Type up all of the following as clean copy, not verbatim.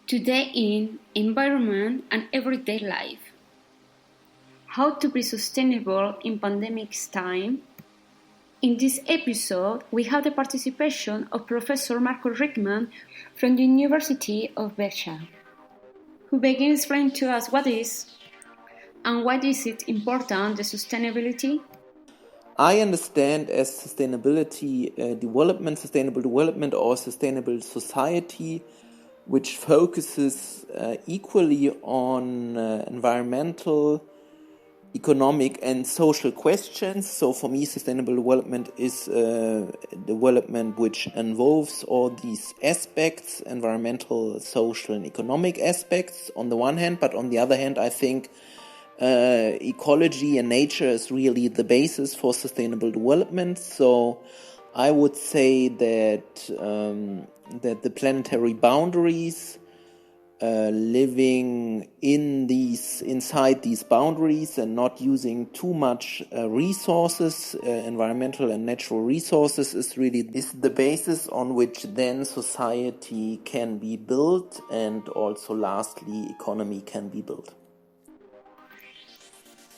Today in Environment and Everyday Life. How to be sustainable in pandemic's time. In this episode, we have the participation of Professor Marco Rieckmann from the University of Vechta, who begins explaining to us what is and why is it important, the sustainability. I understand as sustainability sustainable development or sustainable society, which focuses equally on environmental, economic and social questions. So for me, sustainable development is development which involves all these aspects, environmental, social and economic aspects on the one hand, but on the other hand, I think ecology and nature is really the basis for sustainable development. So I would say that that the planetary boundaries, living inside these boundaries and not using too much resources, environmental and natural resources, is the basis on which then society can be built, and also lastly economy can be built.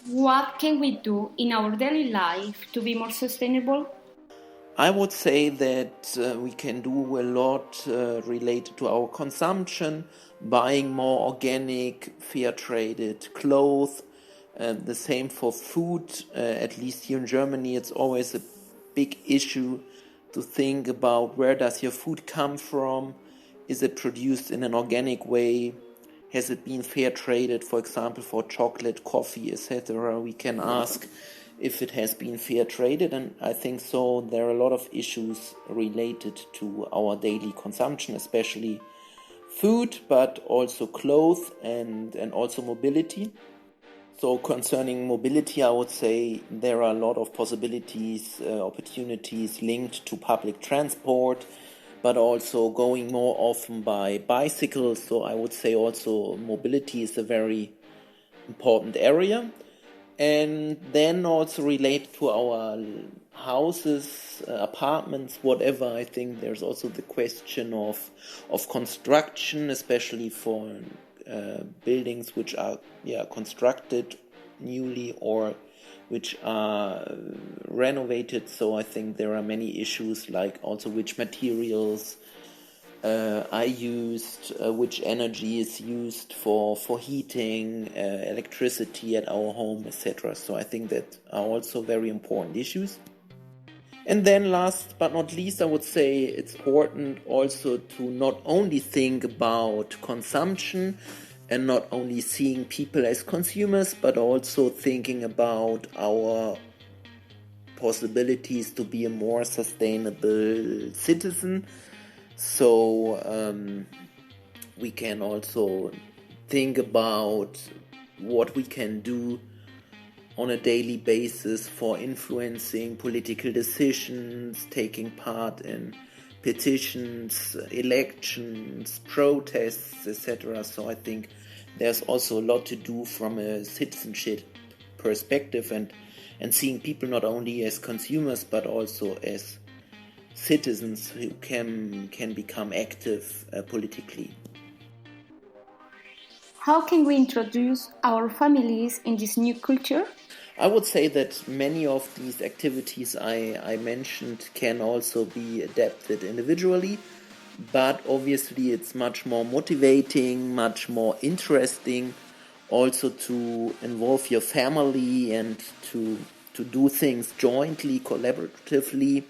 What can we do in our daily life to be more sustainable? I would say that we can do a lot related to our consumption, buying more organic, fair-traded clothes. The same for food. At least here in Germany, it's always a big issue to think about where does your food come from? Is it produced in an organic way? Has it been fair-traded, for example, for chocolate, coffee, etc.? We can ask if it has been fair-traded, and I think so. There are a lot of issues related to our daily consumption, especially food, but also clothes and also mobility. So concerning mobility, I would say there are a lot of possibilities, opportunities linked to public transport, but also going more often by bicycle. So I would say also mobility is a very important area. And then also relate to our houses, apartments, whatever. I think there's also the question of construction, especially for buildings which are constructed newly or which are renovated. So I think there are many issues, like also which materials are used, which energy is used for heating, electricity at our home, etc. So I think that are also very important issues. And then last but not least, I would say it's important also to not only think about consumption and not only seeing people as consumers, but also thinking about our possibilities to be a more sustainable citizen. So we can also think about what we can do on a daily basis for influencing political decisions, taking part in petitions, elections, protests, etc. So I think there's also a lot to do from a citizenship perspective and seeing people not only as consumers but also as citizens who can become active politically. How can we introduce our families in this new culture? I would say that many of these activities I mentioned can also be adapted individually, but obviously it's much more motivating, much more interesting also to involve your family and to do things jointly, collaboratively.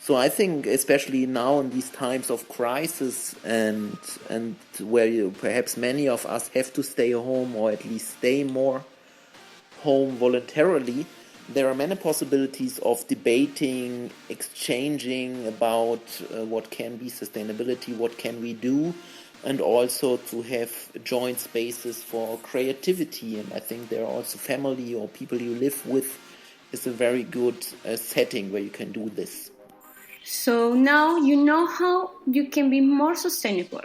So I think especially now in these times of crisis and where perhaps many of us have to stay home or at least stay more home voluntarily, there are many possibilities of debating, exchanging about what can be sustainability, what can we do, and also to have joint spaces for creativity. And I think there are also family or people you live with is a very good setting where you can do this. So now you know how you can be more sustainable.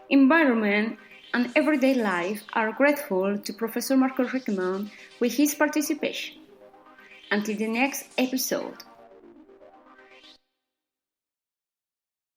Environment and Everyday Life are grateful to Professor Marco Rieckmann with his participation. Until the next episode.